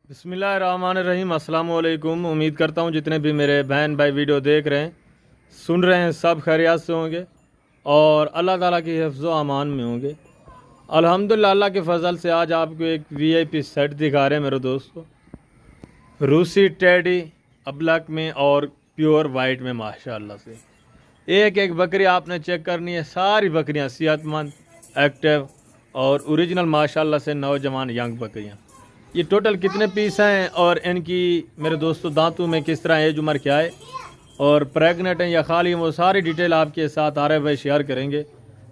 बिस्मिल्लाहिर्रहमानिर्रहीम। अस्सलाम वालेकुम। उम्मीद करता हूँ जितने भी मेरे बहन भाई वीडियो देख रहे हैं, सुन रहे हैं, सब खैरियत से होंगे और अल्लाह ताला की हिफ्ज़ व अमान में होंगे। अल्हम्दुलिल्लाह, अल्लाह के फ़ज़ल से आज आपको एक वीआईपी सेट दिखा रहे हैं मेरे दोस्तों। रूसी टेडी अब्लक में और प्योर वाइट में माशाअल्लाह से एक एक बकरी आपने चेक करनी है। सारी बकरियाँ सेहतमंद, एक्टिव और ओरिजिनल माशाअल्लाह से नौजवान यंग बकरियाँ। ये टोटल कितने पीस हैं और इनकी मेरे दोस्तों दांतों में किस तरह एज उम्र क्या है और प्रेगनेंट हैं या खाली हैं, वो सारी डिटेल आपके साथ आरिफ भाई शेयर करेंगे,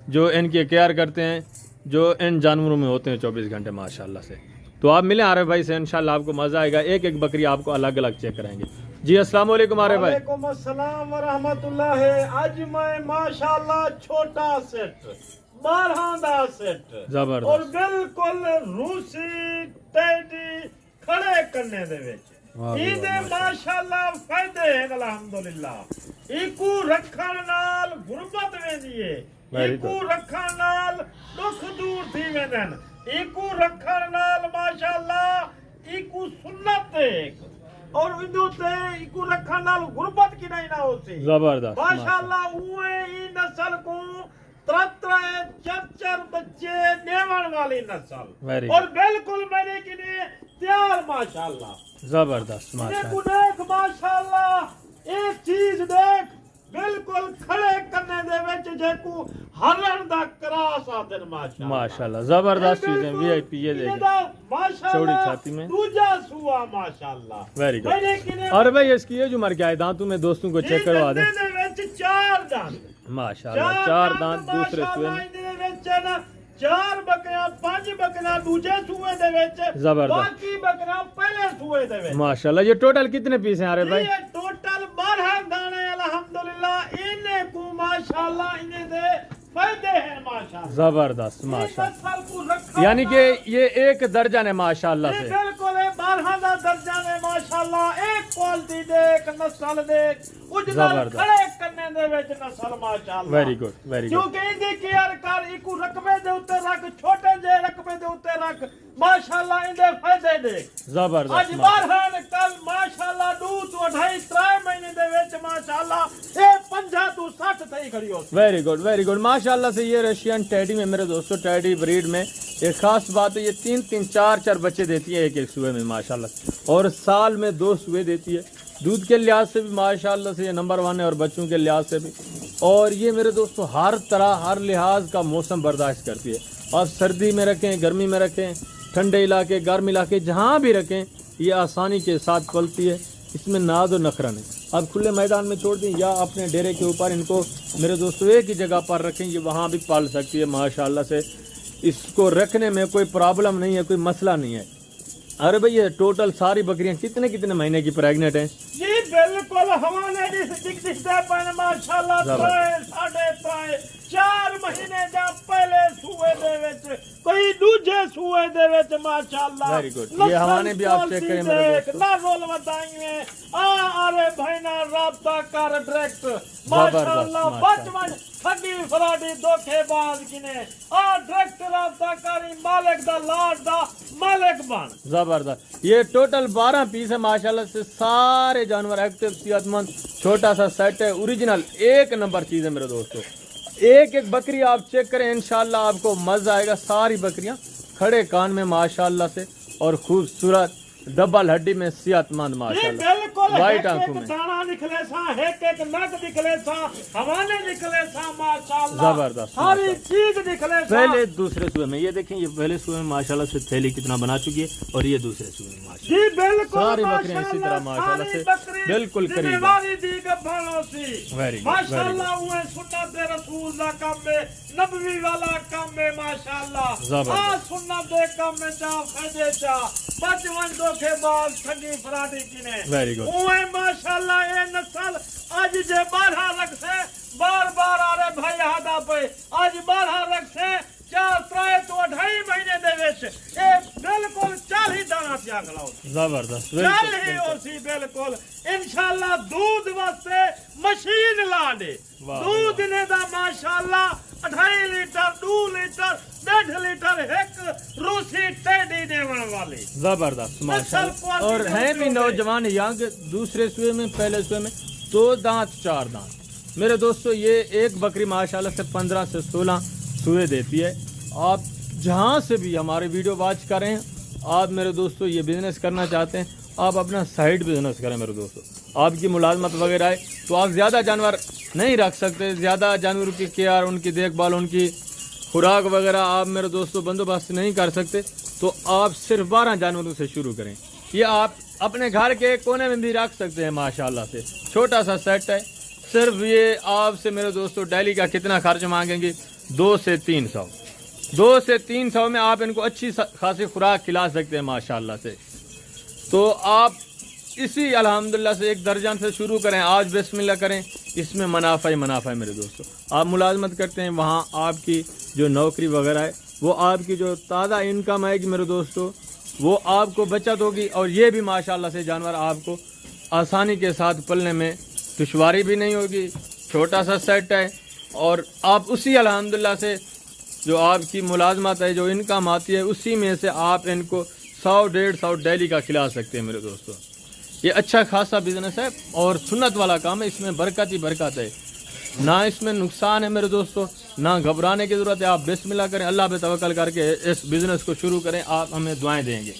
जो इनकी केयर करते हैं, जो इन जानवरों में होते हैं 24 घंटे माशाल्लाह से। तो आप मिलें आरिफ भाई से, इंशाल्लाह आपको मज़ा आएगा। एक एक बकरी आपको अलग अलग चेक कराएंगे। जी अस्सलाम वालेकुम आरिफ भाई। वालेकुम अस्सलाम व रहमतुल्लाह। आज मैं माशाल्लाह छोटा सेट 12 दा सेट जबरदस्त और बिल्कुल रूसी टेडी खड़े करने दे विच इहदे माशाल्लाह फायदे हैं अल्हम्दुलिल्लाह। इकू रखण नाल गुरबत वेंदी है, इकू रखण नाल दुख दूर थी वेंदन, इकू रखण नाल माशाल्लाह इकू सुन्नत है और इदो ते इकू रखण नाल गुरबत की नहीं ना होसी। जबरदस्त माशाल्लाह उए ई नस्ल को चार बच्चे देवन वाली नस्ल और बिल्कुल मेरे के लिए तैयार माशाल्लाह। जबरदस्त देखो देख माशाल्लाह, एक चीज देख बिल्कुल खड़े करने दे विच जेकू हरण दा क्रास आदन माशाल्लाह माशाल्लाह। जबरदस्त चीजें वीआईपी। ये देखिए चौड़ी छाती में दूजा सुआ माशाल्लाह। Very good. और भाई इसकी एज उम्र क्या है? दांतों में दोस्तों को चेक करवा दें। चार दांत माशाल्लाह, चार दांत दूसरे सुए में। चार बकरियां, 5 बकरियां दूजे सुए दे विच, जबरदस्त। बाकी बकरियां पहले सुए दे विच माशाल्लाह। ये टोटल कितने पीस हैं अरे भाई? ये टोटल 12 दाने अल्हम्दुलिल्लाह। इन्हें को माशाल्लाह इन्हें दे फायदे हैं माशाल्लाह। जबरदस्त माशाल्लाह। यानी कि ये एक दर्जन है माशाल्लाह से। बिल्कुल 12 दा दर्जा है माशाल्लाह। एक क्वालिटी देख, नस्ल देख, उजनल खड़े करने दे विच नस्ल माशाल्लाह। Very good, very good. क्योंकि इनकी केयर कर, इकू रकबे दे उत्ते रख, छोटे जे रकबे दे उत्ते रख माशाल्लाह। इनके फायदे देख। जबरदस्त। आज 12 कल माशाल्लाह 2 तो 2.5 3 महीने दे विच माशाल्लाह ये 50 तो 60 थई खड़ी हो। वेरी गुड, वेरी गुड माशाल्लाह से। ये रशियन टेडी में मेरे दोस्तों, टेडी ब्रीड में एक खास बात है, ये 3-3 4-4 बच्चे देती है एक एक सुबह में माशाल्लाह, और साल में 2 सुबह देती है। दूध के लिहाज से भी माशाल्लाह से ये नंबर 1 है और बच्चों के लिहाज से भी। और ये मेरे दोस्तों हर तरह हर लिहाज का मौसम बर्दाश्त करती है। आप सर्दी में रखें, गर्मी में रखें, ठंडे इलाके, गर्म इलाके, जहाँ भी रखें, ये आसानी के साथ पलती है। इसमें नाद और नखरा नहीं। आप खुले मैदान में छोड़ दें या अपने डेरे के ऊपर इनको मेरे दोस्तों एक ही जगह पर रखें, ये वहाँ भी पाल सकती है माशाल्लाह से। इसको रखने में कोई प्रॉब्लम नहीं है, कोई मसला नहीं है। अरे भाई ये टोटल सारी बकरियां कितने कितने महीने की प्रेग्नेंट हैं? जी बिल्कुल हमारे माशाल्लाह 4 महीने जा पहले सुए दे विच, कोई दूजे सुए दे विच माशाल्लाह। Very good. ये हमारे भी आप चेक करें मेरे दोस्तों। ना रोल बताएंगे अरे भाई ना राब्ता कर डायरेक्ट माशाल्लाह। बचपन ठगी फराडी धोखेबाज किने डायरेक्ट राब्ता करी, मालिक दा लाड दा मालिक बन। जबरदस्त। ये टोटल 12 पीस है माशाल्लाह से। सारे जानवर एक्टिव, सेहतमंद, छोटा सा सेट है, ओरिजिनल एक नंबर चीज है मेरे दोस्तों। एक एक बकरी आप चेक करें, इंशाल्लाह आपको मजा आएगा। सारी बकरियां खड़े कान में माशाल्लाह से और खूबसूरत डबल हड्डी में सेहतमंद माशाल्लाह। वाइट आंखों में दाना निकले सा, एक नग निकले सा, हवाने निकले सा माशाल्लाह। जबरदस्त। सारी चीज निकले सा। पहले दूसरे सुबह में ये देखें, ये पहले सुबह में माशाल्लाह से थैली कितना बना चुकी है और ये दूसरे सुबह में माशाल्लाह। जी बिल्कुल। सारी बकरियां इसी तरह माशाल्लाह से बिल्कुल करीब। वेरी गुड माशाल्लाह। वो सुन्नत रसूल दा काम में, नबवी वाला काम में माशाल्लाह। आ सुन्नत दे काम में जा फायदे चा बचवन धोखेबाज ठगी फराडी किने। Very good. ओए माशाल्लाह ये नस्ल आज जे 12 रख से बार-बार अरे भाई हादा पे आज 12 रख से 4 तो 2.5 महीने दे विच ए बिल्कुल 40 दाना पिया खलाओ। जबरदस्त। 40 होसी बिल्कुल। इंशाल्लाह दूध वास्ते मशीन ला दे, दूध ने दा माशाल्लाह 2.5 लीटर 2 लीटर 1.5 लीटर एक रूसी टेडी देवन वाली जबरदस्त माशाल्लाह। और हैं भी नौजवान यंग, दूसरे सुए में पहले सुए में 2 दांत 4 दांत। मेरे दोस्तों ये एक बकरी माशाल्लाह से 15 से 16 सुए देती है। आप जहाँ से भी हमारे वीडियो वॉच करें, आप मेरे दोस्तों ये बिजनेस करना चाहते हैं, आप अपना साइड बिजनेस करें मेरे दोस्तों। आपकी मुलाजमत वगैरह है तो आप ज़्यादा जानवर नहीं रख सकते, ज़्यादा जानवरों की केयर, उनकी देखभाल, उनकी खुराक वगैरह आप मेरे दोस्तों बंदोबस्त नहीं कर सकते, तो आप सिर्फ 12 जानवरों से शुरू करें। ये आप अपने घर के कोने में भी रख सकते हैं माशाल्लाह से। छोटा सा सेट है, सिर्फ ये आपसे मेरे दोस्तों डेली का कितना खर्च मांगेंगे? 2 से 300। 2 से 300 में आप इनको अच्छी खासी खुराक खिला सकते हैं माशाल्लाह से। तो आप इसी अल्हम्दुलिल्लाह से एक दर्जन से शुरू करें, आज बिस्मिल्लाह करें, इसमें मुनाफा ही मुनाफा है मेरे दोस्तों। आप मुलाजमत करते हैं, वहाँ आपकी जो नौकरी वगैरह है वो आपकी जो ताज़ा इनकम आएगी मेरे दोस्तों, वो आपको बचत होगी। और ये भी माशाल्लाह से जानवर आपको आसानी के साथ पलने में दुश्वारी भी नहीं होगी। छोटा सा सेट है और आप उसी अल्हम्दुलिल्लाह से जो आपकी मुलाजमत है, जो इनकम आती है, उसी में से आप इनको 100-150 डेली का खिला सकते हैं मेरे दोस्तों। ये अच्छा खासा बिजनेस है और सुन्नत वाला काम है, इसमें बरकत ही बरकत है, ना इसमें नुकसान है मेरे दोस्तों, ना घबराने की ज़रूरत है। आप बिस्मिल्लाह करें, अल्लाह पे तवक्कल करके इस बिजनेस को शुरू करें, आप हमें दुआएं देंगे।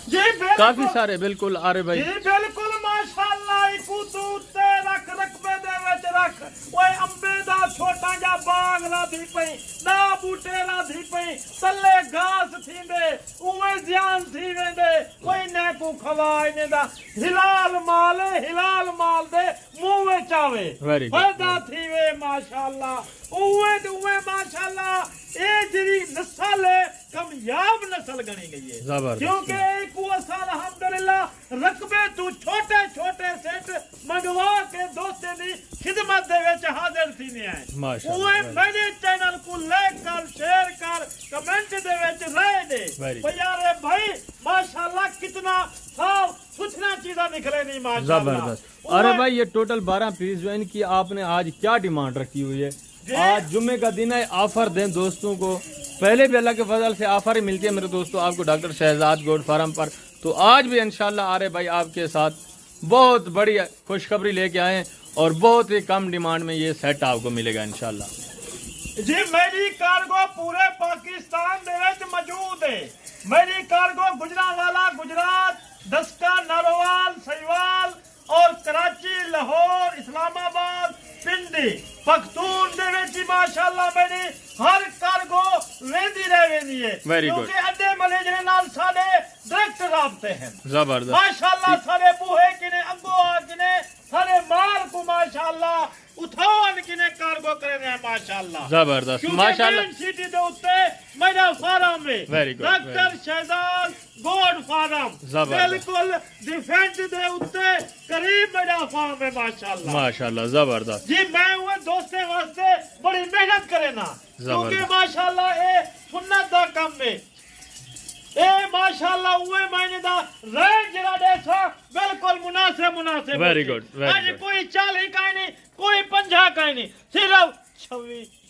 जी काफ़ी सारे बिल्कुल आरे भाई जी बिल्कुल माशाल्लाह। इकू तू ते रख रकबे दे विच रख, ओए अंबे दा छोटा जा बाग ला दी पई, ना बूटे ला दी पई, तल्ले घास थींदे, उवे जान थी वेंदे, कोई ने को खवा इने दा हिलाल माल दे मुंह विच आवे, फायदा थीवे माशाल्लाह। उवे माशाल्लाह ए जड़ी नस्ल है कामयाब नस्ल गणी गई है, क्योंकि एक अल्हम्दुलिल्लाह रकबे तू छोटे छोटे सेट मंगवा के दोस्ते दी खिदमत दे विच हाजिर थी ने आए। ओए मेरे चैनल को लाइक कर, शेयर कर, कमेंट दे विच राय दे यारे भाई माशाल्लाह कितना साफ सुथरा चीज़ा निकले नहीं माशाल्लाह। जबरदस्त। अरे भाई ये टोटल 12 पीस जो इनकी आपने आज क्या डिमांड रखी हुई है? आज जुम्मे का दिन है, ऑफर दें दोस्तों को। पहले भी अल्लाह के फजल से ऑफर ही मिलती है मेरे दोस्तों आपको डॉक्टर शहजाद गोट फार्म पर, तो आज भी इंशाल्लाह आरे भाई आपके साथ बहुत बड़ी खुशखबरी लेके आए हैं और बहुत ही कम डिमांड में ये सेट आपको मिलेगा इंशाल्लाह। जी मेरी कार्गो पूरे पाकिस्तान दे विच मौजूद है। मेरी कार्गो गुजरांवाला, गुजरात, दस्का, नारोवाल, सहीवाल और कराची, लाहौर, इस्लामाबाद, पिंडी, पख्तून दे विच माशाल्लाह मेरी हर कार्गो वेंदी रहवेंदी है, क्योंकि अड्डे मैनेजर नाल साडे डायरेक्ट राबते हैं। जबरदस्त माशाल्लाह सारे बूहे किने अंगो आ किने सारे माल को माशाल्लाह उठावन किने कार्गो करे ने माशाल्लाह। जबरदस्त माशाल्लाह। सिटी दे उत्ते मेरा फार्म है डॉक्टर शहजाद गोड फार्म, बिल्कुल डिफेंस दे उत्ते करीब मेरा फार्म है माशाल्लाह। माशाल्लाह जबरदस्त। जी मैं वो दोस्ते वास्ते बड़ी मेहनत करे ना, क्योंकि माशाल्लाह ए सुन्नत दा काम है। ए माशाल्लाह उवे महीने दा रेट जरा देसा बिल्कुल मुनासिब। Very good. आज कोई 40 का नहीं, कोई 50 का नहीं, सिर्फ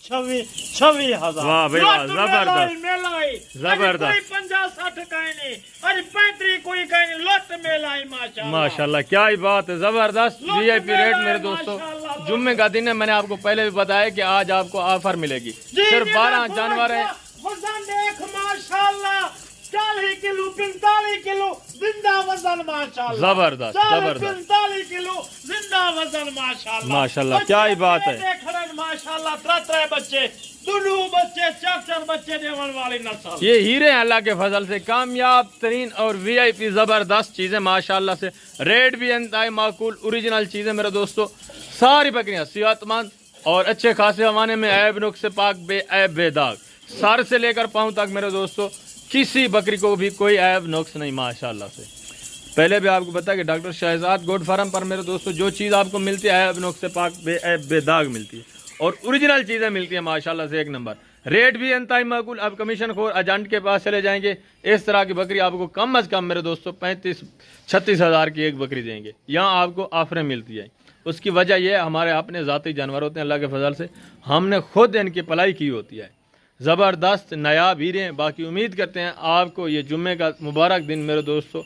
26 हजार। वाह भाई वाह, जबरदस्त जबरदस्त। कोई 50-60 का नहीं, आज 35 कोई का नहीं, लट मेलाई माशाल्लाह। माशाल्लाह क्या ही बात है, जबरदस्त वीआईपी रेट मेरे दोस्तों। जुम्मे का दिन है, मैंने आपको पहले भी बताया कि आज आपको ऑफर मिलेगी, सिर्फ 12 जानवर है। वजन देख माशाल्लाह 40 किलो 45 किलो जिंदा वजन माशाल्लाह। जबरदस्त जबरदस्त। 45 किलो जिंदा वजन माशाल्लाह। माशाल्लाह क्या ही बात है। माशाल्लाह 3 बच्चे, दोनों बच्चे 4 बच्चे देने वाली नस्ल। ये हीरे अल्लाह के फजल से कामयाब तरीन और वीआईपी जबरदस्त चीजें माशाल्लाह से। रेट भी इंतहाई माकूल, ओरिजिनल चीजें मेरे दोस्तों। सारी बकरियां सेहतमंद और अच्छे खासे हवाने में, ऐब नुक्स से पाक, बेऐब बेदाग, सर से लेकर पाँव तक मेरे दोस्तों किसी बकरी को भी कोई ऐब नुक्स नहीं माशाल्लाह से। पहले भी आपको बताया कि डॉक्टर शहजाद गोट फार्म पर मेरे दोस्तों जो चीज़ आपको मिलती है ऐब नुक्स से पाक, बेऐब बेदाग मिलती है और ओरिजिनल चीज़ें मिलती है माशाल्लाह से एक नंबर। ریٹ بھی انتہائی معقول. اب کمیشن خور ایجنٹ کے پاس چلے جائیں گے, اس طرح کی بکری آپ کو کم از کم میرے دوستوں 35-36 ہزار کی ایک بکری دیں گے. یہاں آپ کو آفریں ملتی ہیں. اس کی وجہ یہ ہے ہمارے اپنے ذاتی جانور ہوتے ہیں, اللہ کے فضل سے ہم نے خود ان کی پلائی کی ہوتی ہے. زبردست نایاب ہیرے ہیں. باقی امید کرتے ہیں آپ کو یہ جمعے کا مبارک دن میرے دوستوں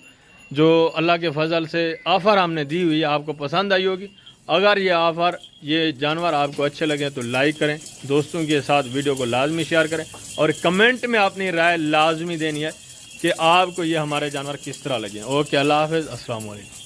جو اللہ کے فضل سے آفر ہم نے دی ہوئی ہے آپ کو پسند آئی ہوگی. اگر یہ آفر یہ جانور آپ کو اچھے لگیں تو لائک کریں, دوستوں کے ساتھ ویڈیو کو لازمی شیئر کریں, اور کمنٹ میں اپنی رائے لازمی دینی ہے کہ آپ کو یہ ہمارے جانور کس طرح لگے. اوکے, اللہ حافظ, السلام علیکم.